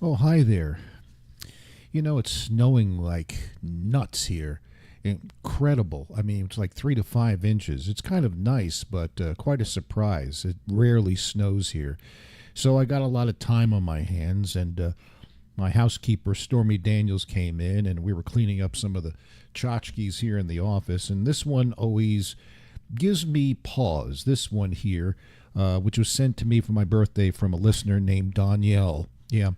Oh, hi there. You know, it's snowing like nuts here. Incredible. I mean, it's like 3 to 5 inches. It's kind of nice, but quite a surprise. It rarely snows here. So I got a lot of time on my hands, and my housekeeper, Stormy Daniels, came in, and we were cleaning up some of the tchotchkes here in the office. And this one always gives me pause. This one here, which was sent to me for my birthday from a listener named Danielle. Yeah.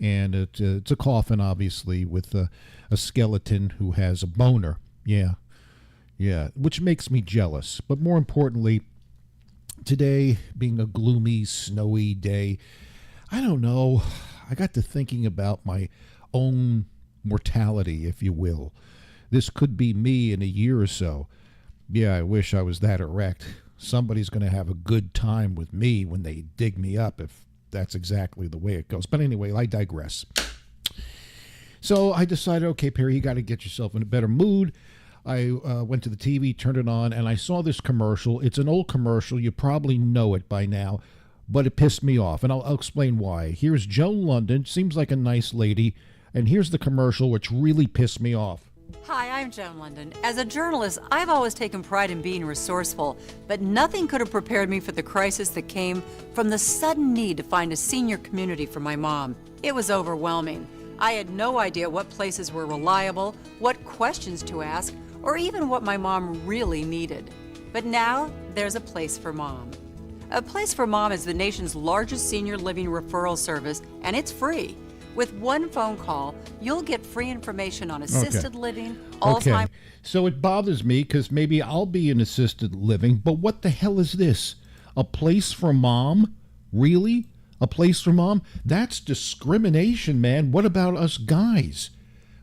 And it's a coffin, obviously, with a skeleton who has a boner. Yeah, yeah, which makes me jealous. But more importantly, today being a gloomy, snowy day, I don't know, I got to thinking about my own mortality, if you will. This could be me in a year or so. Yeah, I wish I was that erect. Somebody's going to have a good time with me when they dig me up, if that's exactly the way it goes. But anyway, I digress. So I decided, okay, Perry, you got to get yourself in a better mood. I went to the TV, turned it on, and I saw this commercial. It's an old commercial. You probably know it by now, but it pissed me off, and I'll explain why. Here's Joan London, seems like a nice lady, and here's the commercial, which really pissed me off. Hi, I'm Joan London. As a journalist, I've always taken pride in being resourceful, but nothing could have prepared me for the crisis that came from the sudden need to find a senior community for my mom. It was overwhelming. I had no idea what places were reliable, what questions to ask, or even what my mom really needed. But now, there's a place for mom. A Place for Mom is the nation's largest senior living referral service, and it's free. With one phone call, you'll get free information on assisted living, Alzheimer's. Okay, so it bothers me because maybe I'll be in assisted living, but what the hell is this? A place for mom? Really? A place for mom? That's discrimination, man. What about us guys?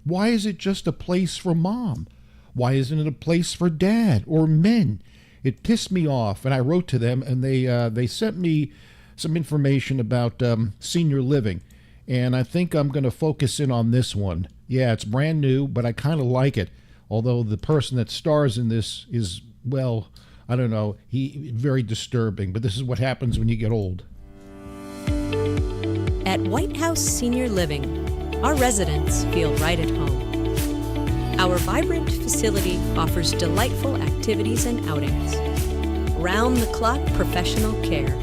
Why is it just a place for mom? Why isn't it a place for dad or men? It pissed me off, and I wrote to them, and they sent me some information about senior living. And I think I'm going to focus in on this one. Yeah, it's brand new, but I kind of like it. Although the person that stars in this is, well, I don't know, very disturbing. But this is what happens when you get old. At White House Senior Living, our residents feel right at home. Our vibrant facility offers delightful activities and outings, round-the-clock professional care,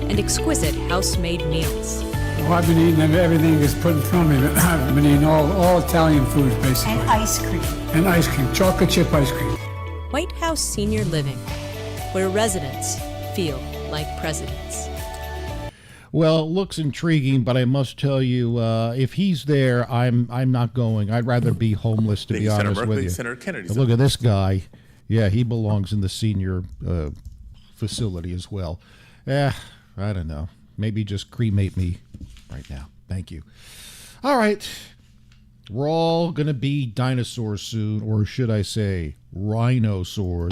and exquisite house-made meals. Oh, I've been eating everything that's put in front of me. I've been eating all Italian foods, basically. And ice cream. And ice cream, chocolate chip ice cream. White House Senior Living, where residents feel like presidents. Well, it looks intriguing, but I must tell you, if he's there, I'm not going. I'd rather be homeless, to be honest with you. Senator Kennedy. Look at this guy. Yeah, he belongs in the senior facility as well. I don't know. Maybe just cremate me right now. Thank you. All right. We're all going to be dinosaurs soon, or should I say rhinosaurs.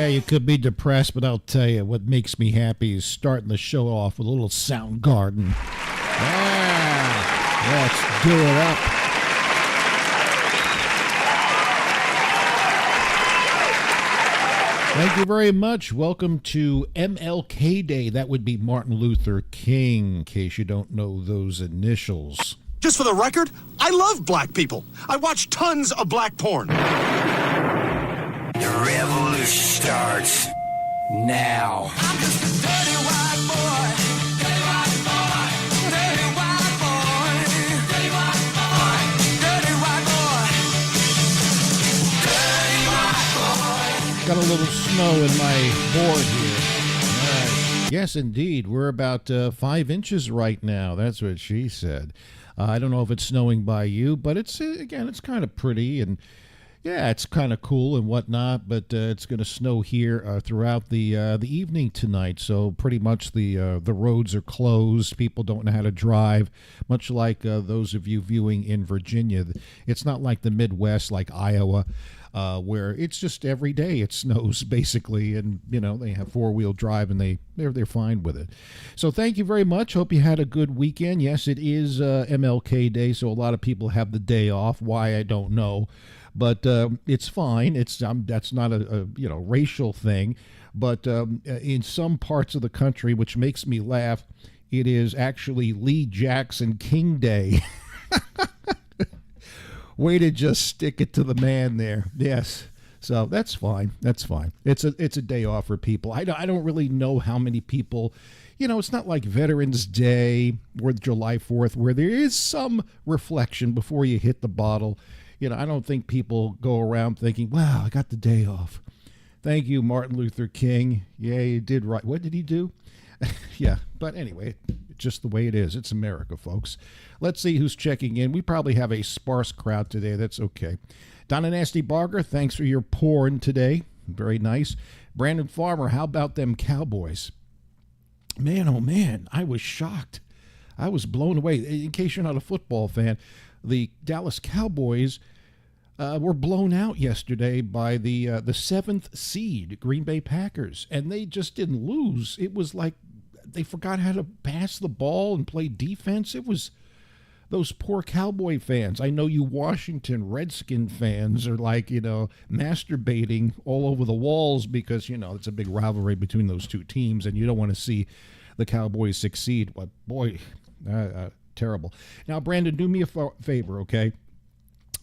you could be depressed, but I'll tell you what makes me happy is starting the show off with a little Soundgarden. Yeah, let's do it up. Thank you very much. Welcome to MLK Day. That would be Martin Luther King, in case you don't know those initials. Just for the record, I love black people. I watch tons of black porn. The revolution starts now. I'm just a dirty white boy. Dirty white boy. Dirty white boy. Dirty white boy. Dirty white boy. Dirty white boy. Got a little snow in my board here. All right. Yes, indeed. We're about 5 inches right now. That's what she said. I don't know if it's snowing by you, but it's it's kind of pretty, and yeah, it's kind of cool and whatnot. But it's going to snow here throughout the evening tonight. So pretty much the roads are closed. People don't know how to drive. Much like those of you viewing in Virginia, it's not like the Midwest, like Iowa. Where it's just every day it snows basically, and they have 4-wheel drive and they're fine with it. So thank you very much. Hope you had a good weekend. Yes, it is MLK Day, so a lot of people have the day off. Why, I don't know, but it's fine. It's that's not a racial thing, but in some parts of the country, which makes me laugh, it is actually Lee Jackson King Day. Way to just stick it to the man there. Yes. So that's fine. That's fine. It's a day off for people. I don't really know how many people, it's not like Veterans Day or July 4th where there is some reflection before you hit the bottle. I don't think people go around thinking, wow, I got the day off. Thank you, Martin Luther King. Yeah, you did right. What did he do? Yeah, but anyway, just the way it is. It's America, folks. Let's see who's checking in. We probably have a sparse crowd today. That's okay. Donna Nasty Barger, thanks for your porn today. Very nice. Brandon Farmer, how about them Cowboys? Man, oh man, I was shocked. I was blown away. In case you're not a football fan, the Dallas Cowboys were blown out yesterday by the 7th seed Green Bay Packers, and they just didn't lose. It was like they forgot how to pass the ball and play defense. It was those poor Cowboy fans. I know you Washington Redskin fans are like, masturbating all over the walls because, it's a big rivalry between those two teams, and you don't want to see the Cowboys succeed. But boy, terrible. Now, Brandon, do me a favor, okay?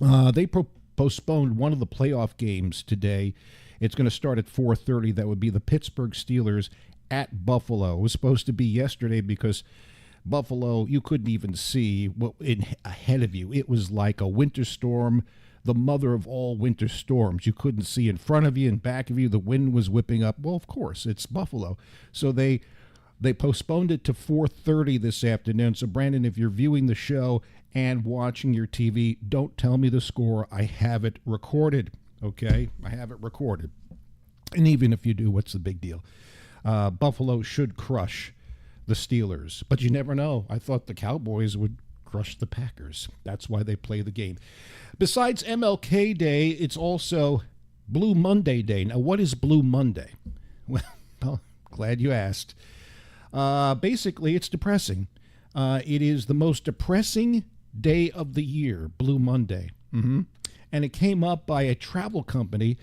They postponed one of the playoff games today. It's going to start at 4:30. That would be the Pittsburgh Steelers at Buffalo. It was supposed to be yesterday because Buffalo, you couldn't even see what ahead of you. It was like a winter storm, the mother of all winter storms. You couldn't see in front of you and back of you. The wind was whipping up. Well, of course, it's Buffalo. So they postponed it to 4:30 this afternoon. So, Brandon, if you're viewing the show and watching your TV, don't tell me the score. I have it recorded, okay? I have it recorded. And even if you do, what's the big deal? Buffalo should crush the Steelers, but you never know. I thought the Cowboys would crush the Packers. That's why they play the game. Besides MLK Day, it's also Blue Monday Day. Now, what is Blue Monday? Well, glad you asked. Basically, it's depressing. It is the most depressing day of the year, Blue Monday. And it came up by a travel company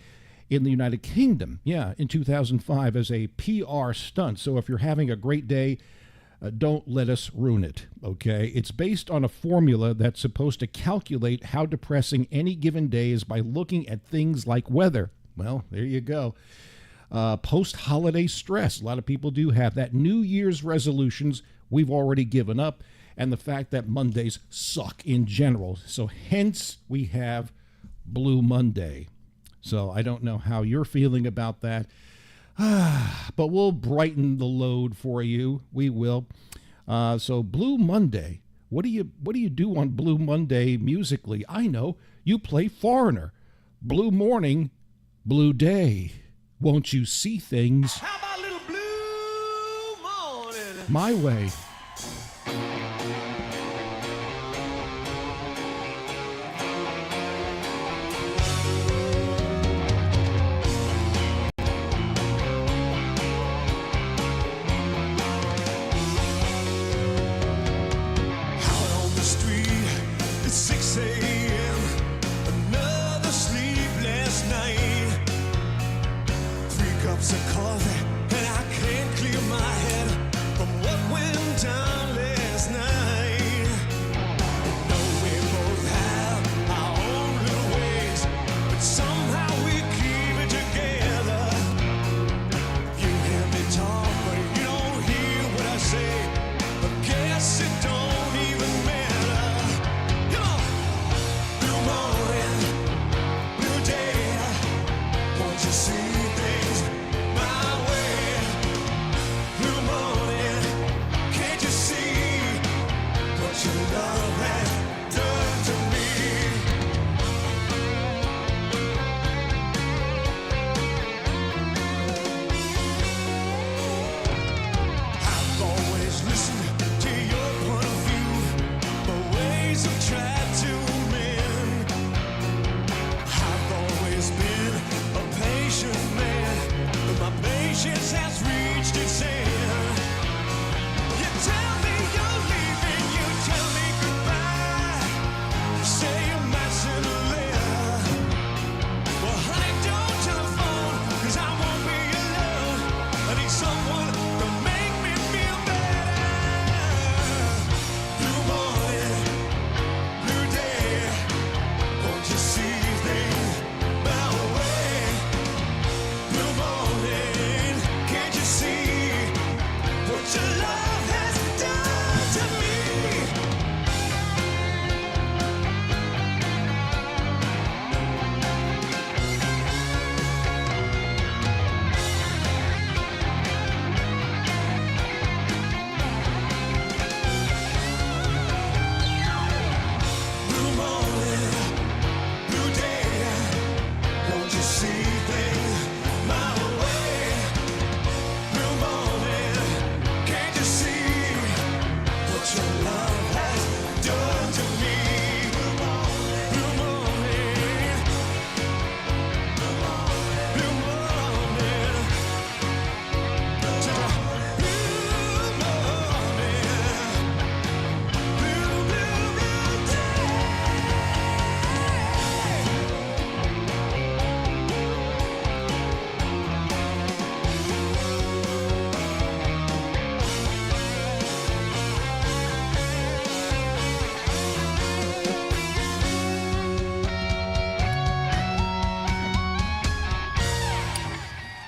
in the United Kingdom, in 2005 as a PR stunt. So if you're having a great day, don't let us ruin it, okay? It's based on a formula that's supposed to calculate how depressing any given day is by looking at things like weather. Well, there you go. Post-holiday stress. A lot of people do have that. New Year's resolutions we've already given up, and the fact that Mondays suck in general. So hence we have Blue Monday. So I don't know how you're feeling about that, but we'll brighten the load for you. We will. So Blue Monday. What do you do on Blue Monday musically? I know, you play Foreigner. Blue morning, blue day. Won't you see things How about a little blue morning? my way?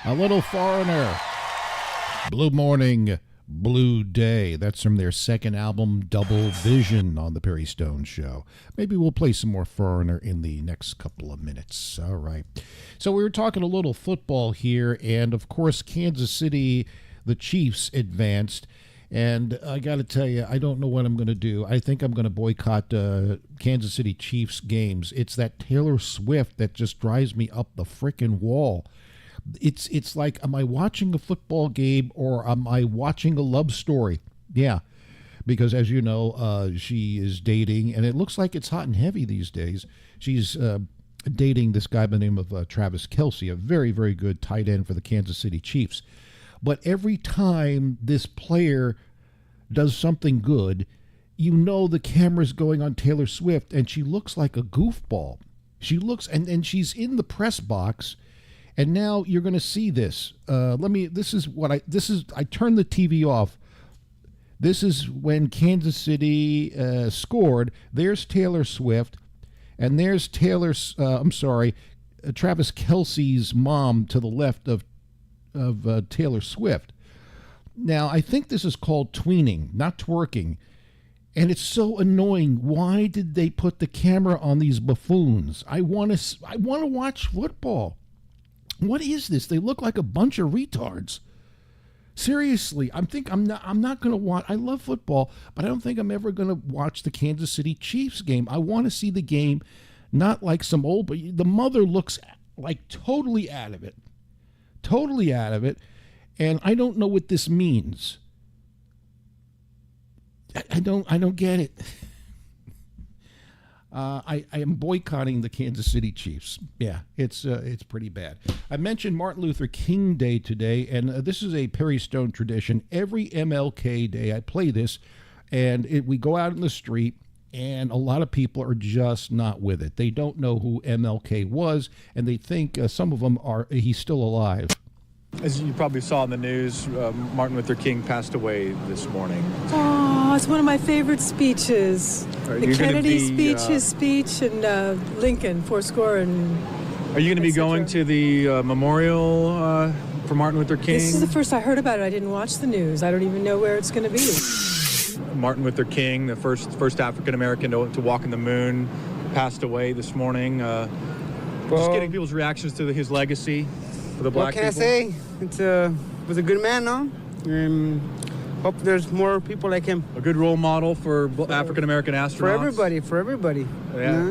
A Little Foreigner. Blue Morning, Blue Day. That's from their second album, Double Vision, on the Perry Stone Show. Maybe we'll play some more Foreigner in the next couple of minutes. All right. So we were talking a little football here, and of course, Kansas City, the Chiefs advanced. And I got to tell you, I don't know what I'm going to do. I think I'm going to boycott Kansas City Chiefs games. It's that Taylor Swift that just drives me up the frickin' wall. It's like, am I watching a football game or am I watching a love story? Yeah, because as you know, she is dating, and it looks like it's hot and heavy these days. She's dating this guy by the name of Travis Kelce, a very, very good tight end for the Kansas City Chiefs. But every time this player does something good, you know the camera's going on Taylor Swift, and she looks like a goofball. She looks, and she's in the press box. And now you're going to see this. I turned the TV off. This is when Kansas City scored. There's Taylor Swift, and there's Travis Kelce's mom to the left of Taylor Swift. Now, I think this is called tweening, not twerking. And it's so annoying. Why did they put the camera on these buffoons? I want to watch football. What is this? They look like a bunch of retards. Seriously, I'm not going to watch. I love football, but I don't think I'm ever going to watch the Kansas City Chiefs game. I want to see the game, not like some old, but the mother looks like totally out of it. Totally out of it. And I don't know what this means. I don't get it. I am boycotting the Kansas City Chiefs. Yeah, it's pretty bad. I mentioned Martin Luther King Day today, and this is a Perry Stone tradition. Every MLK Day, I play this, and we go out in the street, and a lot of people are just not with it. They don't know who MLK was, and they think some of them he's still alive. As you probably saw in the news, Martin Luther King passed away this morning. Oh, it's one of my favorite speeches. The Kennedy speech, his speech, and Lincoln, fourscore. And are you going to be going to the memorial for Martin Luther King? This is the first I heard about it. I didn't watch the news. I don't even know where it's going to be. Martin Luther King, the first African American to walk in the moon, passed away this morning. Just getting people's reactions to his legacy for the black people. What can I say? Was a good man, no? Hope there's more people like him. A good role model for African American astronauts. For everybody. Yeah.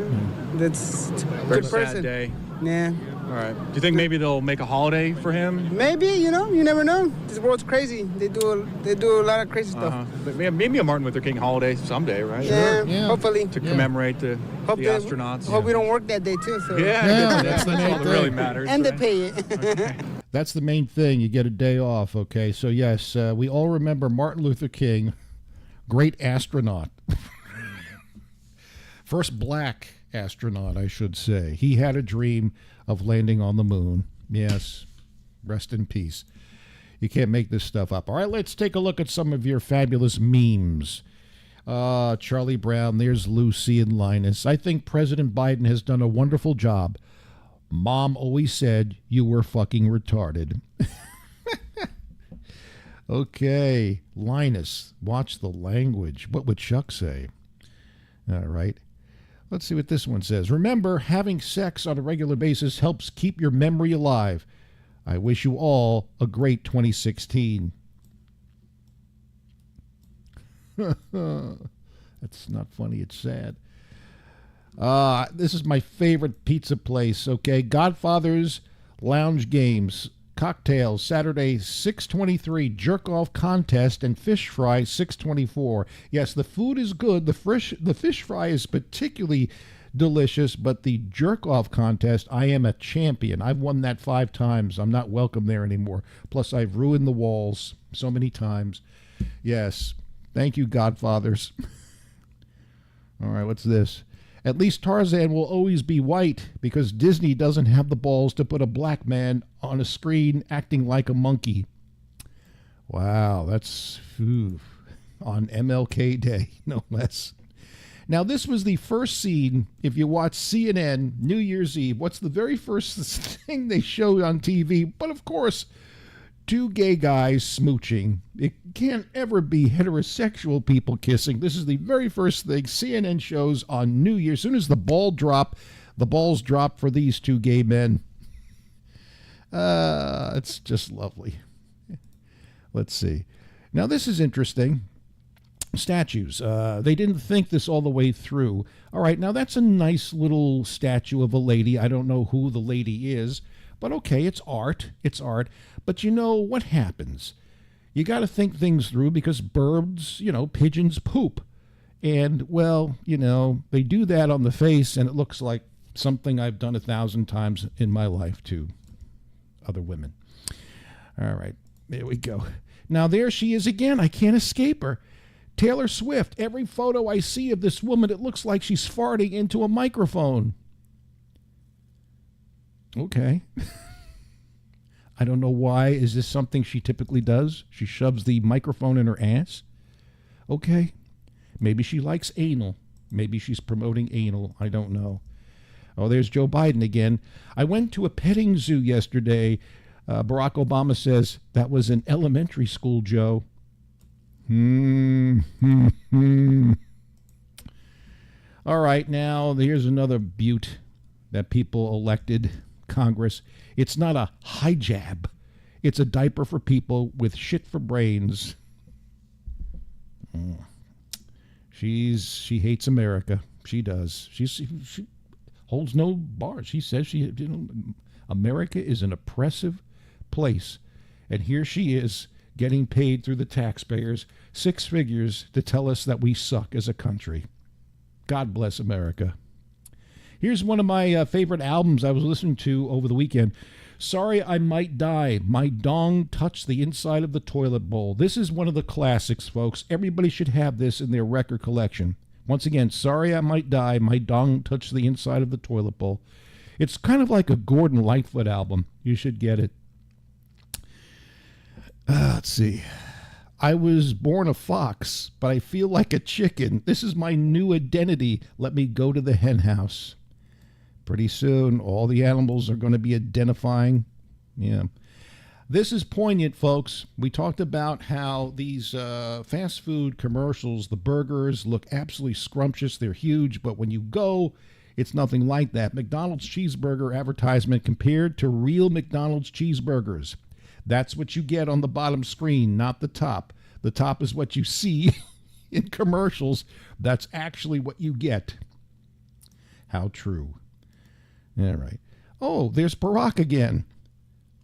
That's a Very good person. sad day. Yeah. All right. Do you think maybe they'll make a holiday for him? Maybe, you never know. This world's crazy. They do a lot of crazy stuff. But maybe a Martin Luther King holiday someday, right? Yeah. Hopefully. To commemorate the astronauts. Hope we don't work that day too. So. Yeah, that's the main all that thing. really matters. And right? they pay it. Okay. That's the main thing. You get a day off, okay? So, yes, we all remember Martin Luther King, great astronaut. First black astronaut, I should say. He had a dream of landing on the moon. Yes, rest in peace. You can't make this stuff up. All right, let's take a look at some of your fabulous memes. Charlie Brown, there's Lucy and Linus. I think President Biden has done a wonderful job. Mom always said you were fucking retarded. Okay, Linus, watch the language. What would Chuck say? All right. Let's see what this one says. Remember, having sex on a regular basis helps keep your memory alive. I wish you all a great 2016. That's not funny, it's sad. This is my favorite pizza place, okay? Godfather's Lounge Games. Cocktails, Saturday, 6:23, jerk-off contest, and fish fry, 6:24. Yes, the food is good. The fish fry is particularly delicious, but the jerk-off contest, I am a champion. I've won that 5 times. I'm not welcome there anymore. Plus, I've ruined the walls so many times. Yes, thank you, Godfathers. All right, what's this? At least Tarzan will always be white because Disney doesn't have the balls to put a black man on a screen acting like a monkey. Wow, that's on MLK Day, no less. Now, this was the first scene. If you watch CNN New Year's Eve, what's the very first thing they show on TV? But of course, two gay guys smooching. It can't ever be heterosexual people kissing. This is the very first thing CNN shows on New Year. As soon as the balls drop for these two gay men. It's just lovely. Let's see. Now, this is interesting. Statues. They didn't think this all the way through. All right, now that's a nice little statue of a lady. I don't know who the lady is, but okay, it's art. It's art. But you know what happens? You got to think things through because birds, pigeons poop. And, well, they do that on the face, and it looks like something I've done 1,000 times in my life to other women. All right, there we go. Now, there she is again. I can't escape her. Taylor Swift. Every photo I see of this woman, it looks like she's farting into a microphone. Okay. I don't know why. Is this something she typically does? She shoves the microphone in her ass? Okay. Maybe she likes anal. Maybe she's promoting anal. I don't know. Oh, there's Joe Biden again. I went to a petting zoo yesterday. Barack Obama says, that was an elementary school, Joe. All right, now here's another beaut that people elected Congress. It's not a hijab. It's a diaper for people with shit for brains. She hates America. She does. She holds no bars. She says America is an oppressive place. And here she is getting paid through the taxpayers 6 figures to tell us that we suck as a country. God bless America. Here's one of my favorite albums I was listening to over the weekend. Sorry I Might Die. My dong touched the inside of the toilet bowl. This is one of the classics, folks. Everybody should have this in their record collection. Once again, Sorry I Might Die. My dong touched the inside of the toilet bowl. It's kind of like a Gordon Lightfoot album. You should get it. Let's see. I was born a fox, but I feel like a chicken. This is my new identity. Let me go to the hen house. Pretty soon, all the animals are going to be identifying. Yeah. This is poignant, folks. We talked about how these fast food commercials, the burgers, look absolutely scrumptious. They're huge, but when you go, it's nothing like that. McDonald's cheeseburger advertisement compared to real McDonald's cheeseburgers. That's what you get on the bottom screen, not the top. The top is what you see in commercials. That's actually what you get. How true. All right. Oh, there's Barack again.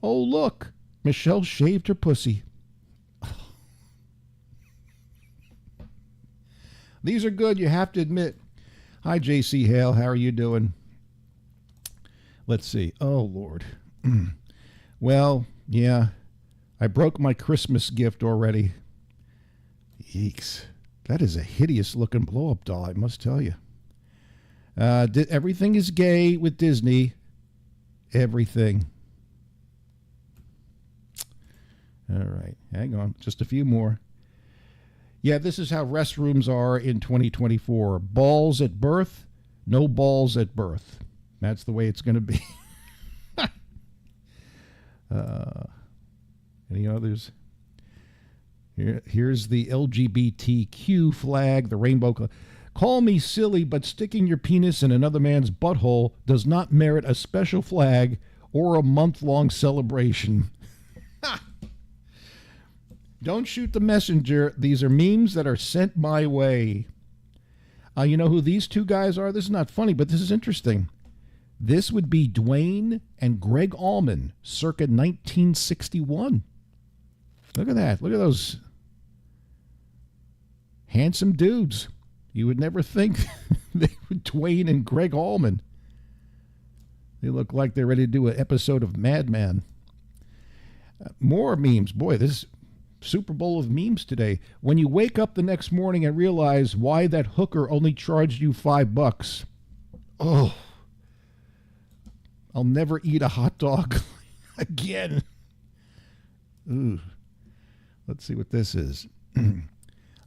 Oh, look. Michelle shaved her pussy. These are good, you have to admit. Hi, J.C. Hale. How are you doing? Let's see. Oh, Lord. Well, yeah, I broke my Christmas gift already. Yeeks. That is a hideous-looking blow-up doll, I must tell you. Everything is gay with Disney. Everything. All right, hang on. Just a few more. Yeah, this is how restrooms are in 2024. Balls at birth, no balls at birth. That's the way it's going to be. Any others? Here's the LGBTQ flag, the rainbow. Call me silly, but sticking your penis in another man's butthole does not merit a special flag or a month-long celebration. Don't shoot the messenger. These are memes that are sent my way. You know who these two guys are? This is not funny, but this is interesting. This would be Dwayne and Greg Allman, circa 1961. Look at that. Look at those handsome dudes. You would never think they were Dwayne and Greg Allman. They look like they're ready to do an episode of Mad Men. More memes. Boy, this Super Bowl of memes today. When you wake up the next morning and realize why that hooker only charged you $5. Oh, I'll never eat a hot dog again. Ooh. Let's see what this is.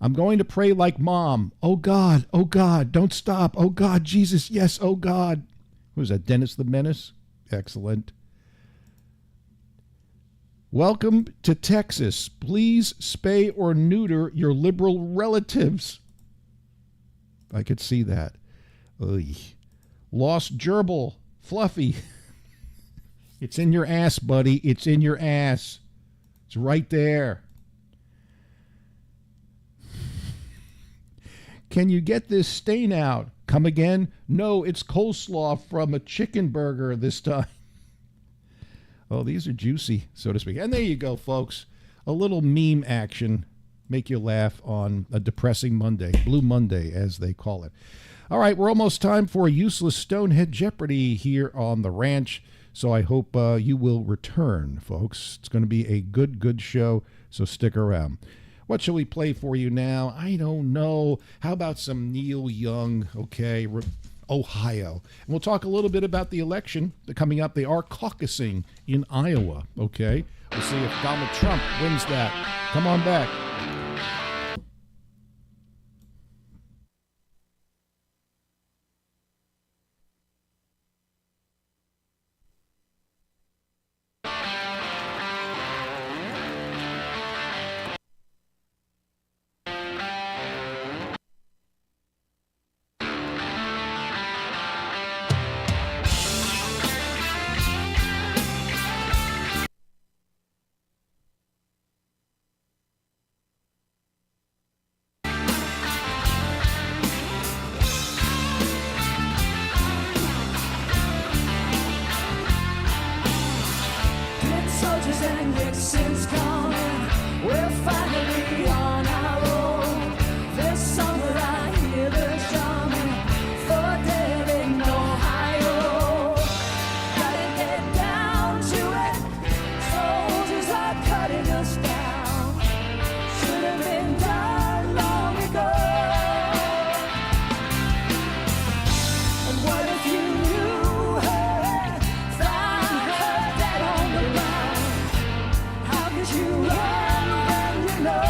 I'm going to pray like Mom. Oh, God, don't stop. Oh, God, Jesus, yes, oh, God. Who was that, Dennis the Menace? Excellent. Welcome to Texas. Please spay or neuter your liberal relatives. I could see that. Oy. Lost gerbil. Fluffy. It's in your ass, buddy. It's in your ass. It's right there. Can you get this stain out? Come again? No, it's coleslaw from a chicken burger this time. Oh, these are juicy, so to speak. And there you go, folks. A little meme action. Make you laugh on a depressing Monday. Blue Monday, as they call it. All right, we're almost time for useless Stonehead Jeopardy here on the ranch. So I hope you will return, folks. It's going to be a good show, so stick around. What shall we play for you now? I don't know. How about some Neil Young, okay, Ohio? And we'll talk a little bit about the election coming up. They are caucusing in Iowa, okay? We'll see if Donald Trump wins that. Come on back. You run when you know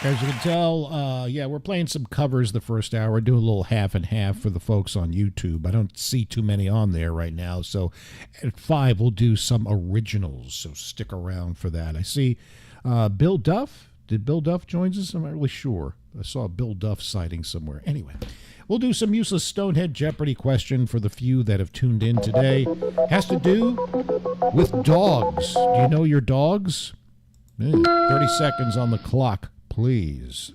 As you can tell, yeah, we're playing some covers the first hour. Do a little half and half for the folks on YouTube. I don't see too many on there right now. So at 5, we'll do some originals. So stick around for that. I see Bill Duff. Did Bill Duff join us? I'm not really sure. I saw a Bill Duff sighting somewhere. Anyway, we'll do some useless Stonehead Jeopardy question for the few that have tuned in today. Has to do with dogs. Do you know your dogs? 30 seconds on the clock, please.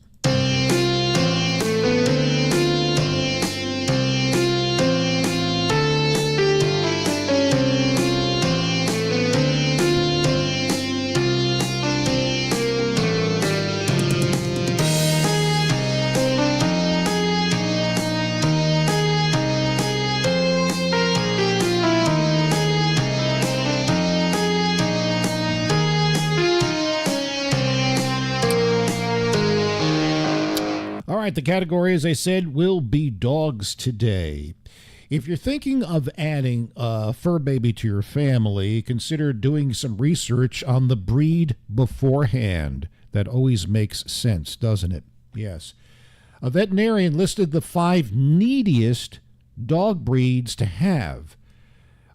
All right, the category, as I said, will be dogs today. If you're thinking of adding a fur baby to your family, consider doing some research on the breed beforehand. That always makes sense, doesn't it? Yes. A veterinarian listed the 5 neediest dog breeds to have.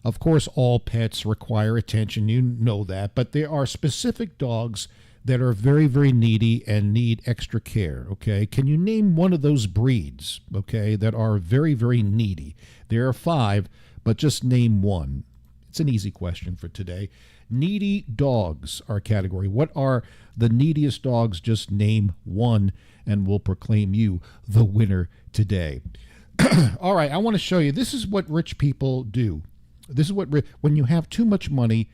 Of course, all pets require attention, you know that, but there are specific dogs that are very, very needy and need extra care, okay? Can you name one of those breeds, okay, that are very, very needy? There are 5, but just name one. It's an easy question for today. Needy dogs, our category. What are the neediest dogs? Just name one, and we'll proclaim you the winner today. All right, I want to show you. This is what rich people do. This is what, when you have too much money,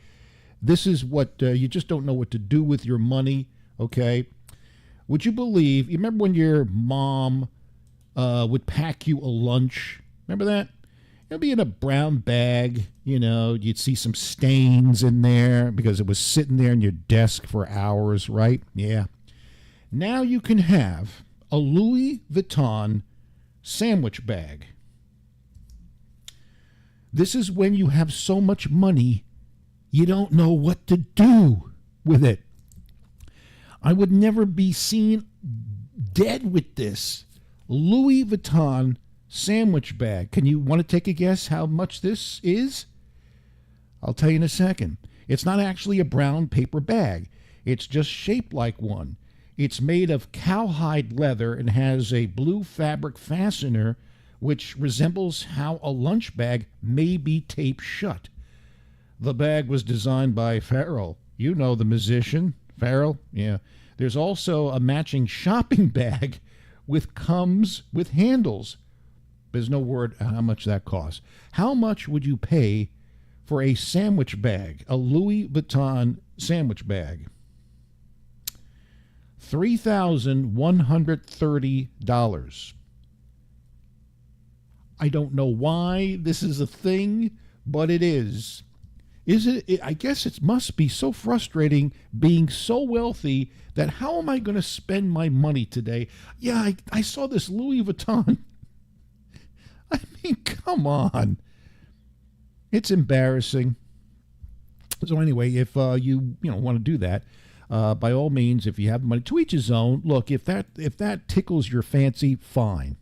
this is what you just don't know what to do with your money, okay? Would you believe, you remember when your mom would pack you a lunch? Remember that? It'd be in a brown bag, you know, you'd see some stains in there because it was sitting there in your desk for hours, right? Yeah. Now you can have a Louis Vuitton sandwich bag. This is when you have so much money you don't know what to do with it. I would never be seen dead with this Louis Vuitton sandwich bag. Can you want to take a guess how much this is? I'll tell you in a second. It's not actually a brown paper bag. It's just shaped like one. It's made of cowhide leather and has a blue fabric fastener which resembles how a lunch bag may be taped shut. The bag was designed by Pharrell. You know the musician, Pharrell? Yeah. There's also a matching shopping bag comes with handles. There's no word how much that costs. How much would you pay for a sandwich bag, a Louis Vuitton sandwich bag? $3,130. I don't know why this is a thing, but it is. Is it? I guess it must be so frustrating being so wealthy that how am I going to spend my money today? Yeah, I saw this Louis Vuitton. I mean, come on. It's embarrassing. So anyway, if you want to do that, by all means, if you have money, to each his own. Look, if that tickles your fancy, fine.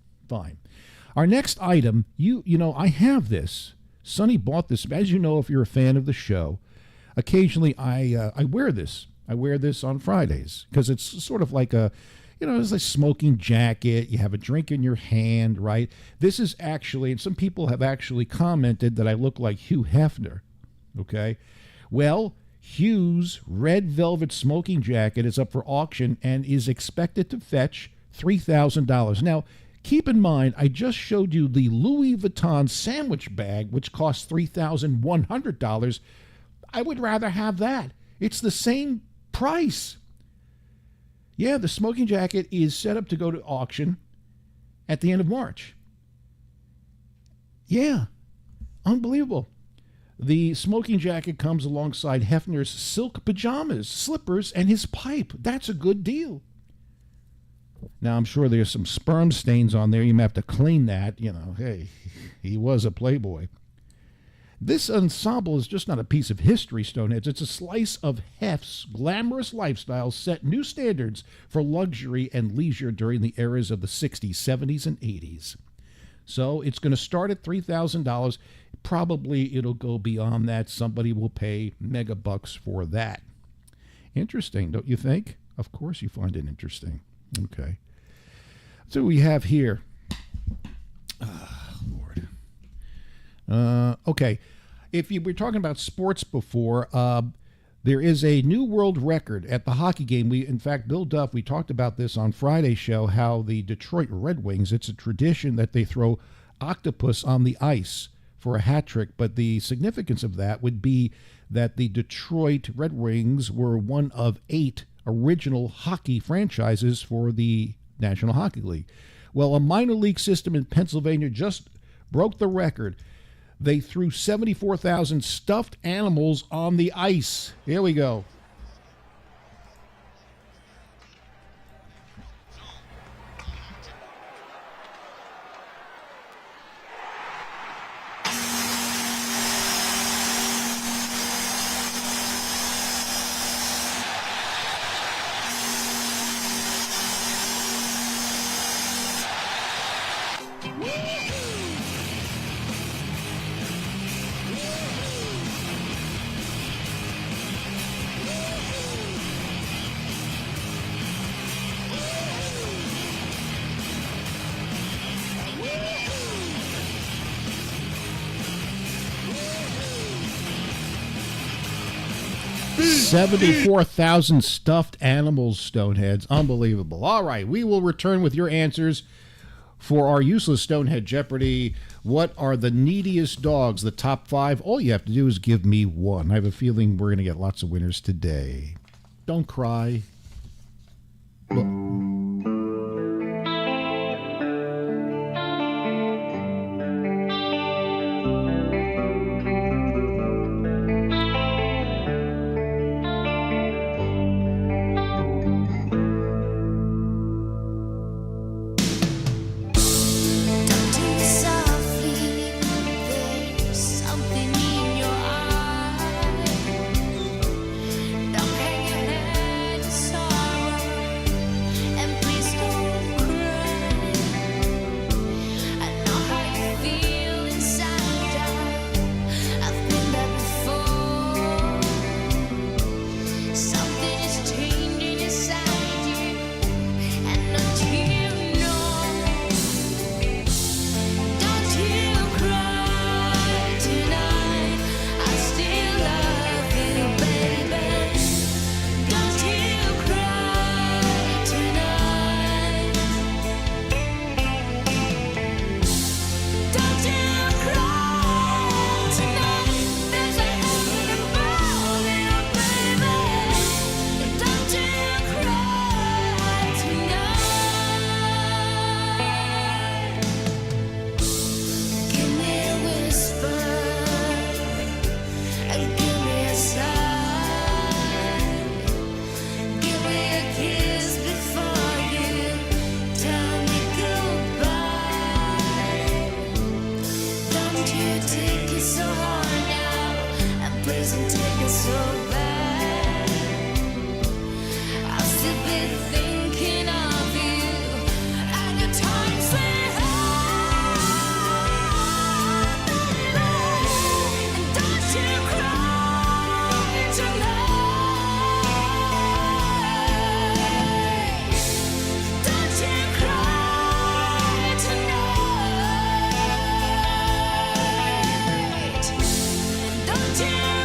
Our next item, I have this. Sonny bought this. As you know, if you're a fan of the show, occasionally I wear this. I wear this on Fridays because it's sort of like it's a smoking jacket. You have a drink in your hand, right? This is actually, and some people have actually commented that I look like Hugh Hefner, okay? Well, Hugh's red velvet smoking jacket is up for auction and is expected to fetch $3,000. Now, keep in mind, I just showed you the Louis Vuitton sandwich bag, which costs $3,100. I would rather have that. It's the same price. Yeah, the smoking jacket is set up to go to auction at the end of March. Yeah, unbelievable. The smoking jacket comes alongside Hefner's silk pajamas, slippers, and his pipe. That's a good deal. Now, I'm sure there's some sperm stains on there. You may have to clean that. Hey, he was a playboy. This ensemble is just not a piece of history, Stoneheads. It's a slice of Hef's glamorous lifestyle set new standards for luxury and leisure during the eras of the 60s, 70s, and 80s. So it's going to start at $3,000. Probably it'll go beyond that. Somebody will pay mega bucks for that. Interesting, don't you think? Of course you find it interesting. Okay. So we have here. Lord. Okay. If you were talking about sports before, there is a new world record at the hockey game. In fact, Bill Duff, we talked about this on Friday's show, how the Detroit Red Wings, it's a tradition that they throw octopus on the ice for a hat trick, but the significance of that would be that the Detroit Red Wings were one of 8 original hockey franchises for the National Hockey League. Well, a minor league system in Pennsylvania just broke the record. They threw 74,000 stuffed animals on the ice. Here we go. $74,000 stuffed animals, Stoneheads. Unbelievable. All right, we will return with your answers for our useless Stonehead Jeopardy. What are the neediest dogs? The top 5. All you have to do is give me one. I have a feeling we're going to get lots of winners today. Don't cry. Look.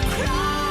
Cry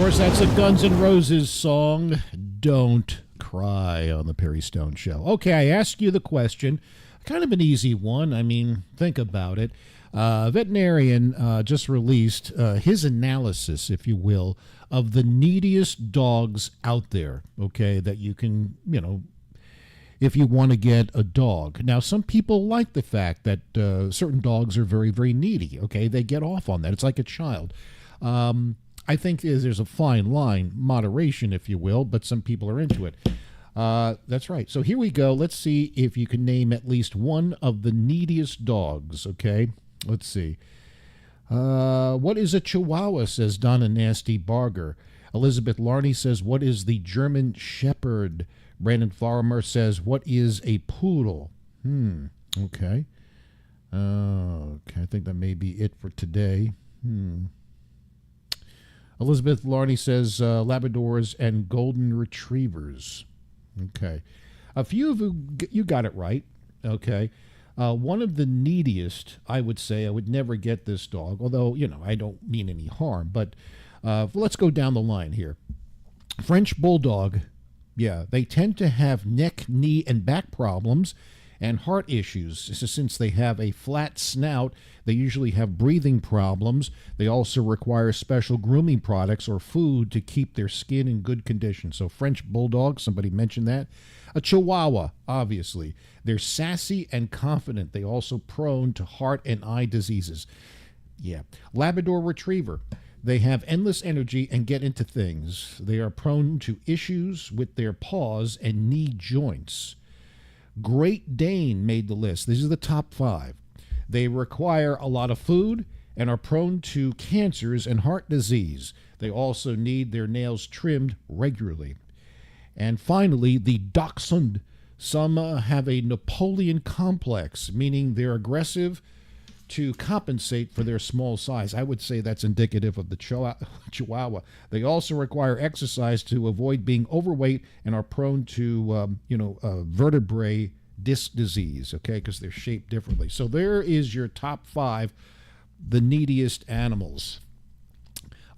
course, that's a Guns N' Roses song, Don't Cry, on the Perry Stone Show. Okay, I asked you the question. Kind of an easy one. I mean, think about it. Veterinarian just released his analysis, if you will, of the neediest dogs out there, okay, that you can, if you want to get a dog. Now, some people like the fact that certain dogs are very, very needy, okay? They get off on that. It's like a child. I think there's a fine line, moderation, if you will, but some people are into it. That's right. So here we go. Let's see if you can name at least one of the neediest dogs, okay? Let's see. What is a Chihuahua, says Donna Nasty Barger. Elizabeth Larney says, what is the German Shepherd? Brandon Farmer says, what is a poodle? Okay. Okay, I think that may be it for today. Elizabeth Larney says Labradors and Golden Retrievers. Okay. A few of you got it right. Okay. One of the neediest, I would say, I would never get this dog, although, I don't mean any harm, but let's go down the line here. French Bulldog, yeah, they tend to have neck, knee, and back problems and heart issues. Since they have a flat snout, they usually have breathing problems. They also require special grooming products or food to keep their skin in good condition. So French Bulldog, somebody mentioned that. A Chihuahua, obviously. They're sassy and confident. They also prone to heart and eye diseases. Yeah. Labrador Retriever. They have endless energy and get into things. They are prone to issues with their paws and knee joints. Great Dane made the list. These are the top 5. They require a lot of food and are prone to cancers and heart disease. They also need their nails trimmed regularly. And finally, the Dachshund. Some have a Napoleon complex, meaning they're aggressive to compensate for their small size. I would say that's indicative of the Chihuahua. They also require exercise to avoid being overweight and are prone to, vertebrae disc disease, okay, because they're shaped differently. So there is your top 5, the neediest animals.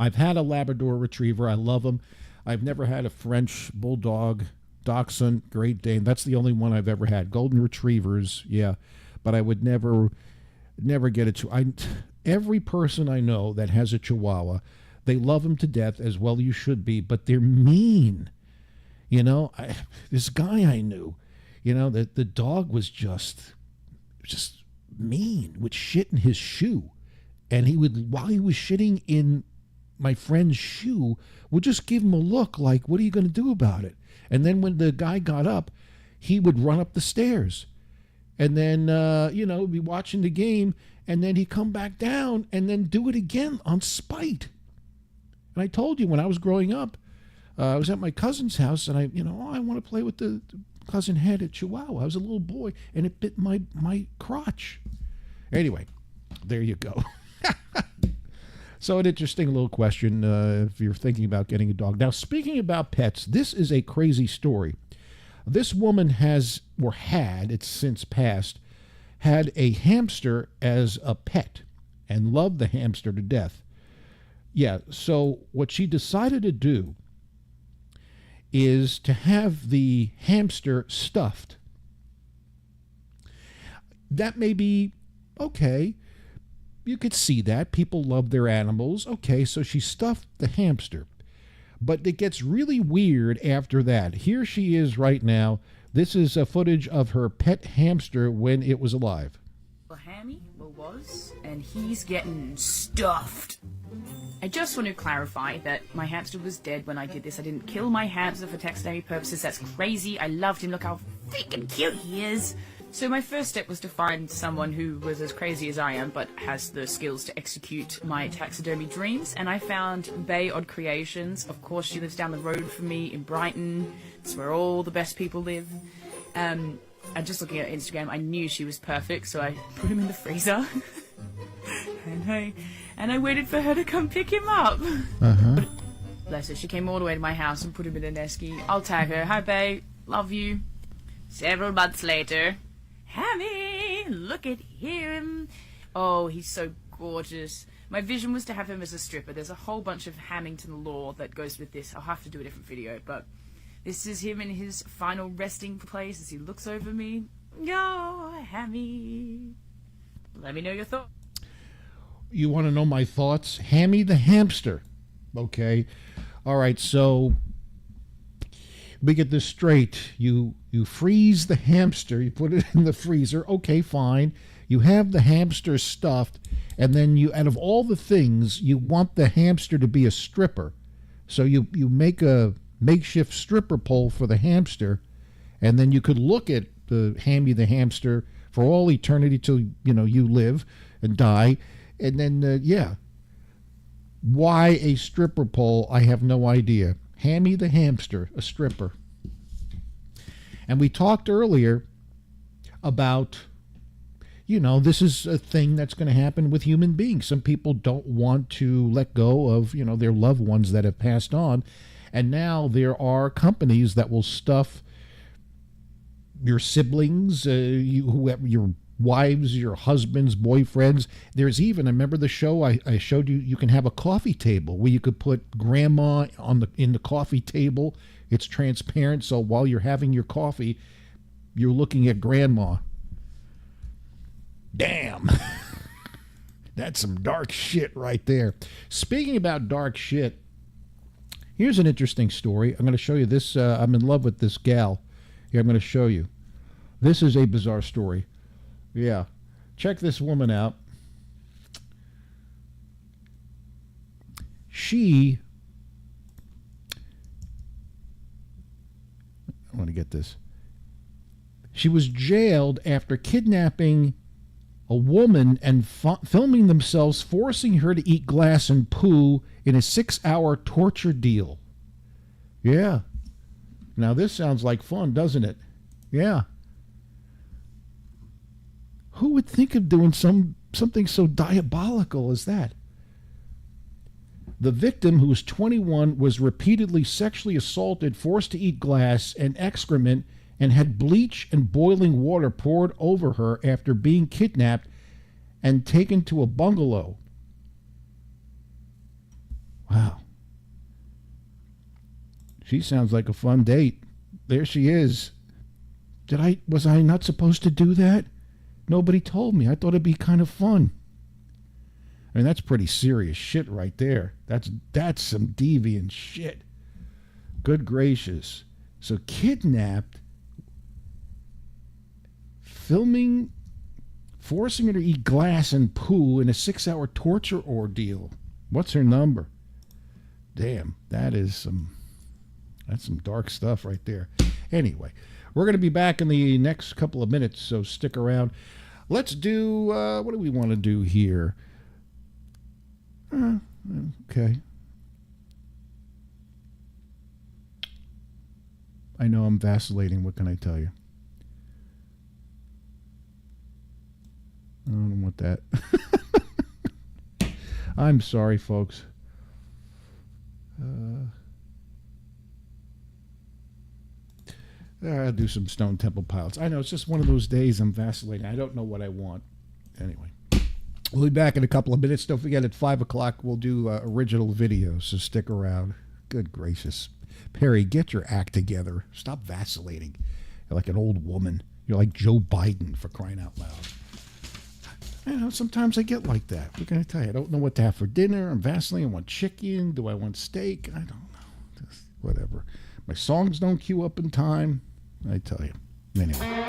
I've had a Labrador Retriever. I love them. I've never had a French Bulldog, Dachshund, Great Dane. That's the only one I've ever had. Golden Retrievers, yeah, but I would never get it to. Every person I know that has a Chihuahua, they love them to death, as well you should be, but they're mean. This guy I knew, the dog was just mean, would shit in his shoe, and while he was shitting in my friend's shoe, would just give him a look like, what are you going to do about it? And then when the guy got up, he would run up the stairs. And then, be watching the game, and then he'd come back down and then do it again on spite. And I told you, when I was growing up, I was at my cousin's house, and I want to play with the cousin had a Chihuahua. I was a little boy, and it bit my crotch. Anyway, there you go. So an interesting little question if you're thinking about getting a dog. Now, speaking about pets, this is a crazy story. This woman had, it's since passed, had a hamster as a pet and loved the hamster to death. Yeah, so what she decided to do is to have the hamster stuffed. That may be okay. You could see that. People love their animals. Okay, so she stuffed the hamster. But it gets really weird after that. Here she is right now. This is a footage of her pet hamster when it was alive. Well, Hammy was, and he's getting stuffed. I just want to clarify that my hamster was dead when I did this. I didn't kill my hamster for taxidermy purposes. That's crazy. I loved him. Look how freaking cute he is. So my first step was to find someone who was as crazy as I am, but has the skills to execute my taxidermy dreams. And I found Bay Odd Creations. Of course, she lives down the road from me in Brighton. It's where all the best people live. And just looking at Instagram, I knew she was perfect, so I put him in the freezer. and I waited for her to come pick him up. Bless her. She came all the way to my house and put him in an esky. I'll tag her. Hi, Bay. Love you. Several months later. Hammy, look at him. Oh, he's so gorgeous. My vision was to have him as a stripper. There's a whole bunch of Hamilton lore that goes with this. I'll have to do a different video, but this is him in his final resting place as he looks over me. Oh, Hammy. Let me know your thoughts. You want to know my thoughts? Hammy the hamster. Okay. All right, so we get this straight. You freeze the hamster. You put it in the freezer. Okay, fine. You have the hamster stuffed, and then you, out of all the things, you want the hamster to be a stripper. So you make a makeshift stripper pole for the hamster, and then you could look at the Hammy the hamster for all eternity till you live and die, and then why a stripper pole? I have no idea. Hammy the hamster, a stripper. And we talked earlier about, this is a thing that's going to happen with human beings. Some people don't want to let go of, their loved ones that have passed on. And now there are companies that will stuff your siblings, whoever, your wives, your husbands, boyfriends. There's even, I remember the show I showed you, you can have a coffee table where you could put grandma in the coffee table. It's transparent, so while you're having your coffee, you're looking at grandma. Damn. That's some dark shit right there. Speaking about dark shit, here's an interesting story. I'm going to show you this. I'm in love with this gal. Here, I'm going to show you. This is a bizarre story. Yeah. Check this woman out. I want to get this. She was jailed after kidnapping a woman and filming themselves forcing her to eat glass and poo in a 6-hour torture deal. Yeah. Now this sounds like fun, doesn't it? Yeah. Who would think of doing something so diabolical as that? The victim, who was 21, was repeatedly sexually assaulted, forced to eat glass and excrement, and had bleach and boiling water poured over her after being kidnapped and taken to a bungalow. Wow. She sounds like a fun date. There she is. Was I not supposed to do that? Nobody told me. I thought it'd be kind of fun. I mean, that's pretty serious shit right there. That's some deviant shit. Good gracious. So kidnapped, filming, forcing her to eat glass and poo in a 6-hour torture ordeal. What's her number? Damn, that's some dark stuff right there. Anyway, we're going to be back in the next couple of minutes, so stick around. Let's do, what do we want to do here? Okay. I know I'm vacillating. What can I tell you? I don't want that. I'm sorry, folks. I'll do some Stone Temple Pilots. I know, it's just one of those days I'm vacillating. I don't know what I want. Anyway. We'll be back in a couple of minutes. Don't forget, at 5 o'clock, we'll do original videos, so stick around. Good gracious. Perry, get your act together. Stop vacillating. You're like an old woman. You're like Joe Biden, for crying out loud. I know, sometimes I get like that. What can I tell you? I don't know what to have for dinner. I'm vacillating. I want chicken. Do I want steak? I don't know. Just whatever. My songs don't queue up in time. I tell you. Anyway.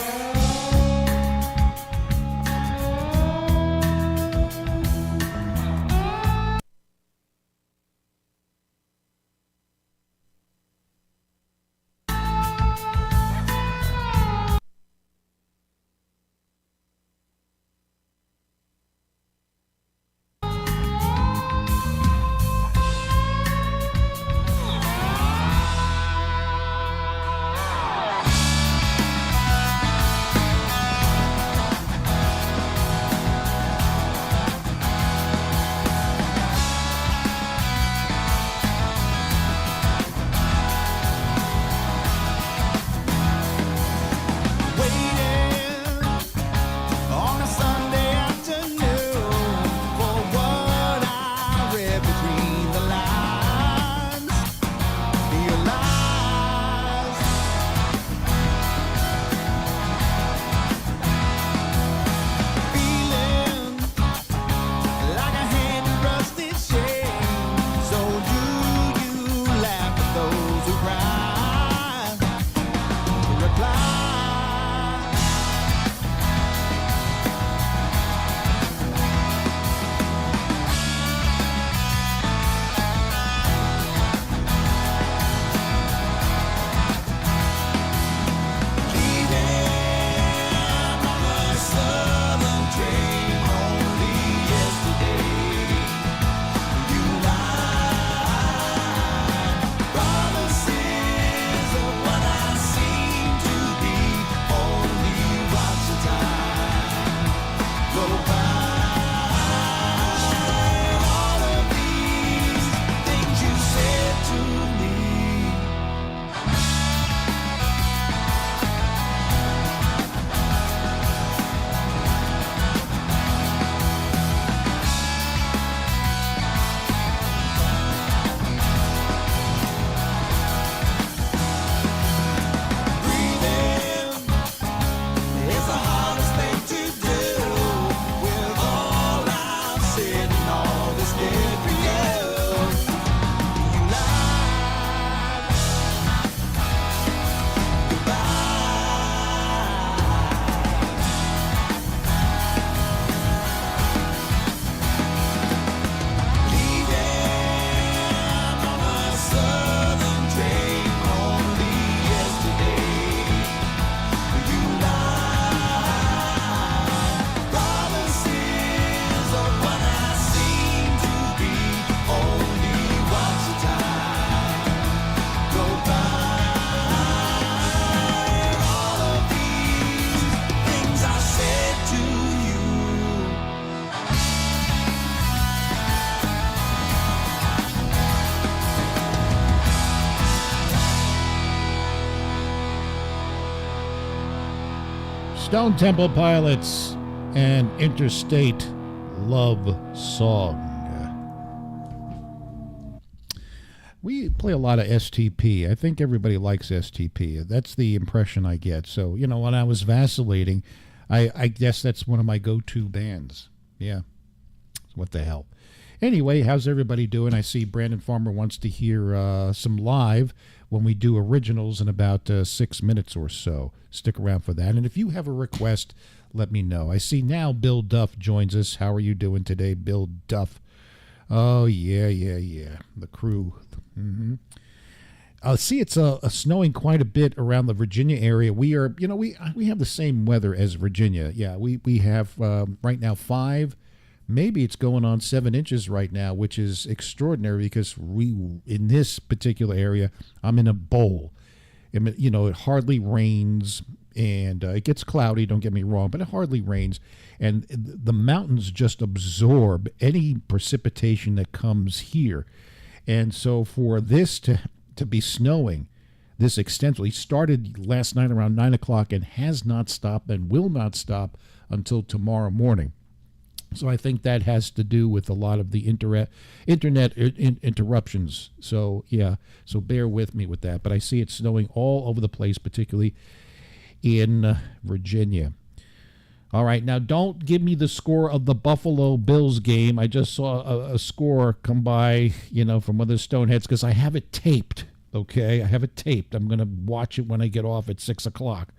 Stone Temple Pilots and Interstate Love Song. We play a lot of STP. I think everybody likes STP. That's the impression I get. So, you know, when I was vacillating, I guess that's one of my go-to bands. Yeah. What the hell? Anyway, how's everybody doing? I see Brandon Farmer wants to hear some live when we do originals in about 6 minutes or so. Stick around for that. And if you have a request, let me know. I see now Bill Duff joins us. How are you doing today, Bill Duff? Oh, yeah. The crew. Mm-hmm. See, it's snowing quite a bit around the Virginia area. We are, you know, we have the same weather as Virginia. Yeah, we have right now 5, maybe it's going on 7 inches right now, which is extraordinary because in this particular area, I'm in a bowl. You know, it hardly rains and it gets cloudy. Don't get me wrong, but it hardly rains, and the mountains just absorb any precipitation that comes here. And so for this to be snowing this extensively, started last night around 9 o'clock and has not stopped and will not stop until tomorrow morning. So I think that has to do with a lot of the internet interruptions. So, yeah, so bear with me with that. But I see it snowing all over the place, particularly in Virginia. All right, now don't give me the score of the Buffalo Bills game. I just saw a score come by, you know, from one of the Stoneheads because I have it taped, okay? I have it taped. I'm going to watch it when I get off at 6 o'clock.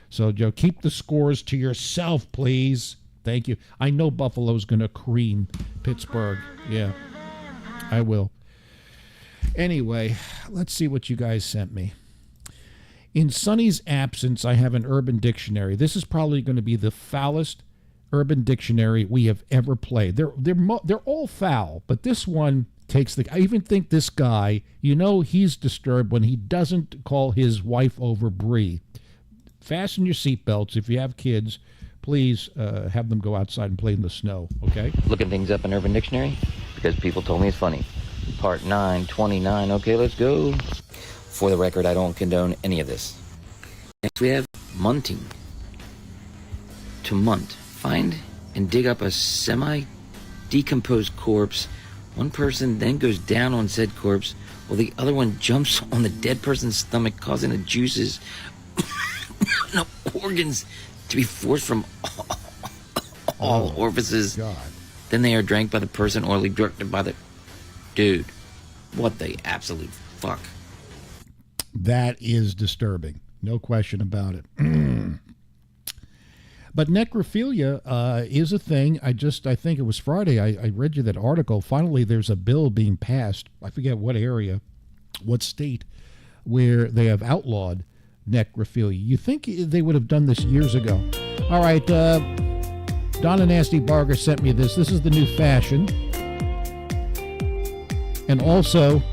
So, Joe, keep the scores to yourself, please. Thank you. I know Buffalo's going to cream Pittsburgh. Yeah, I will. Anyway, let's see what you guys sent me. In Sonny's absence, I have an Urban Dictionary. This is probably going to be the foulest Urban Dictionary we have ever played. They're all foul, but this one takes the... I even think this guy, you know, he's disturbed when he doesn't call his wife over Bree. Fasten your seatbelts. If you have kids, please have them go outside and play in the snow, okay? Looking things up in Urban Dictionary because people told me it's funny. Part 929. Okay, let's go. For the record, I don't condone any of this. Next we have munting. To munt. Find and dig up a semi-decomposed corpse. One person then goes down on said corpse while the other one jumps on the dead person's stomach, causing the juices and organs to be forced from all orifices. God. Then they are drank by the person or directed by the... Dude, what the absolute fuck. That is disturbing. No question about it. But necrophilia is a thing. I think it was Friday. I read you that article. Finally, there's a bill being passed. I forget what area, what state, where they have outlawed necrophilia. You think they would have done this years ago. All right. Donna Nasty Barger sent me this. This is the new fashion. And also...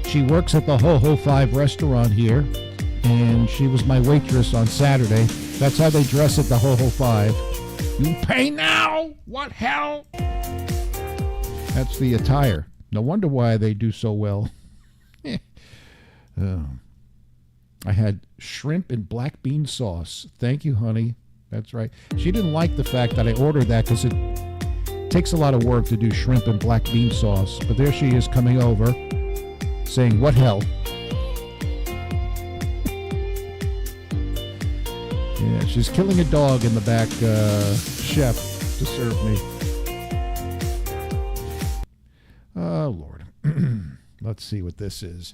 she works at the Ho Ho 5 restaurant here, and she was my waitress on Saturday. That's how they dress at the Ho Ho 5. You pay now? What hell? That's the attire. No wonder why they do so well. I had shrimp and black bean sauce. Thank you, honey. That's right. She didn't like the fact that I ordered that because it takes a lot of work to do shrimp and black bean sauce. But there she is coming over, saying, what hell? Yeah, she's killing a dog in the back, chef, to serve me. Oh, Lord. Let's see what this is.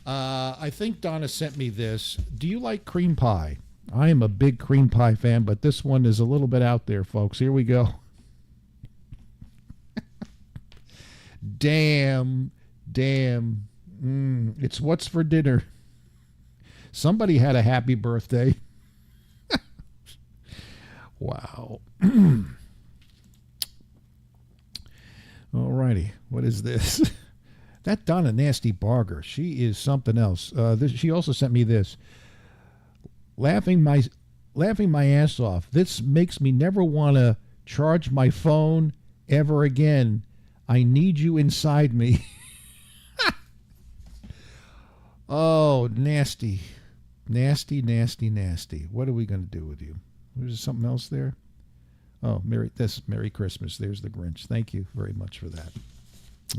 I think Donna sent me this. Do you like cream pie? I am a big cream pie fan, but this one is a little bit out there, folks. Here we go. Damn. It's what's for dinner. Somebody had a happy birthday. Wow. Alrighty. What is this? That Donna Nasty Barger, she is something else. She also sent me this. Laughing my ass off. This makes me never want to charge my phone ever again. I need you inside me. Oh, nasty. Nasty. What are we going to do with you? There's something else there. Oh, Merry Christmas. There's the Grinch. Thank you very much for that.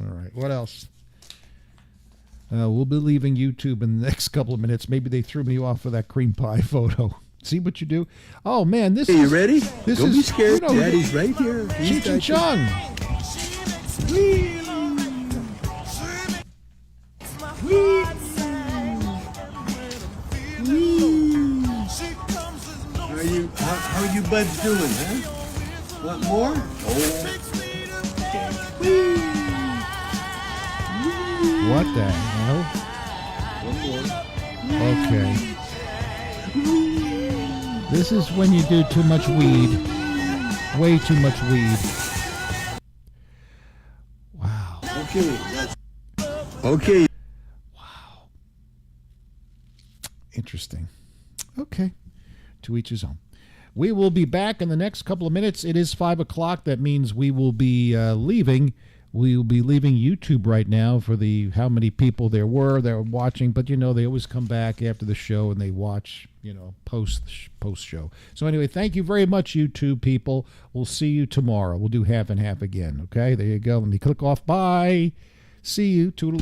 All right. What else? We'll be leaving YouTube in the next couple of minutes. Maybe they threw me off of that cream pie photo. See what you do? Oh, man. This Hey, is... you ready? This Don't is, be scared. you know, Daddy's right here. Cheech and Chong. How are you buds doing, huh? Want more? What the hell? Okay. This is when you do too much weed. Way too much weed. Wow. Okay. Wow. Interesting. Okay. To each his own. We will be back in the next couple of minutes. It is 5 o'clock. That means we will be leaving. We will be leaving YouTube right now for the how many people there were that were watching. But, you know, they always come back after the show and they watch, you know, post show. So anyway, thank you very much, YouTube people. We'll see you tomorrow. We'll do half and half again. Okay, there you go. Let me click off. Bye. See you. Toodle.